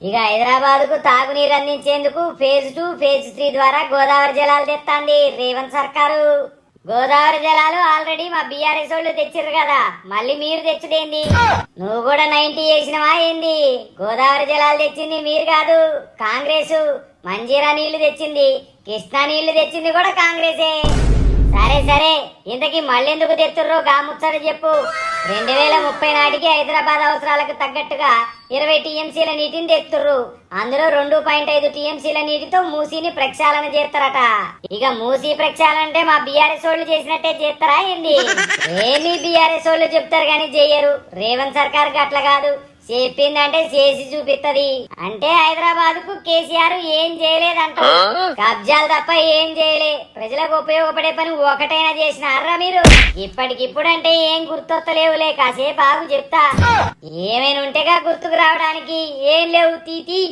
ఇక హైదరాబాద్ కు తాగునీరు అందించేందుకు ఫేజ్ 2 ఫేజ్ 3 ద్వారా గోదావరి జలాలు తెస్తాంది రేవంత్ సర్కారు. గోదావరి జలాలు ఆల్రెడీ మా బీఆర్ఎస్ వాళ్ళు తెచ్చిర్రు కదా, మళ్ళీ మీరు తెచ్చుదేంది? నువ్వు కూడా 90 వేసినవా ఏంది? గోదావరి జలాలు తెచ్చింది మీరు కాదు, కాంగ్రెస్. మంజీరా నీళ్లు తెచ్చింది, కృష్ణా నీళ్లు తెచ్చింది కూడా కాంగ్రెసే. సరే సరే, ఇంతకీ మళ్ళెందుకు తెత్తుర్రో గాముచ్చట చెప్పు. 2030 నాటికి హైదరాబాద్ అవసరాలకు తగ్గట్టుగా 20 టీఎంసీల నీటిని తెత్తుర్రు. అందులో 2.5 టీఎంసీల నీటితో మూసీని ప్రక్షాళన చేస్తారట. ఇక మూసీ ప్రక్షాళన అంటే మా బీఆర్ఎస్ వాళ్ళు చేసినట్టే చేస్తారా ఏంది? ఏమి బీఆర్ఎస్ వాళ్ళు చెప్తారు కానీ చెయ్యరు. రేవంత్ సర్కార్ అట్లా కాదు, చెప్పిందంటే చేసి చూపిస్తది. అంటే హైదరాబాద్ కు కేసీఆర్ ఏం చేయలేదంట, కబ్జాలు తప్ప ఏం చేయలే. ప్రజలకు ఉపయోగపడే పని ఒకటైనా చేసినారా మీరు? ఇప్పటికిప్పుడు అంటే ఏం గుర్తొత్తలేవులే, కాసేపు ఆగు చెప్తా. ఏమైనా ఉంటేగా గుర్తుకు రావడానికి. ఏం లేవు తీతి.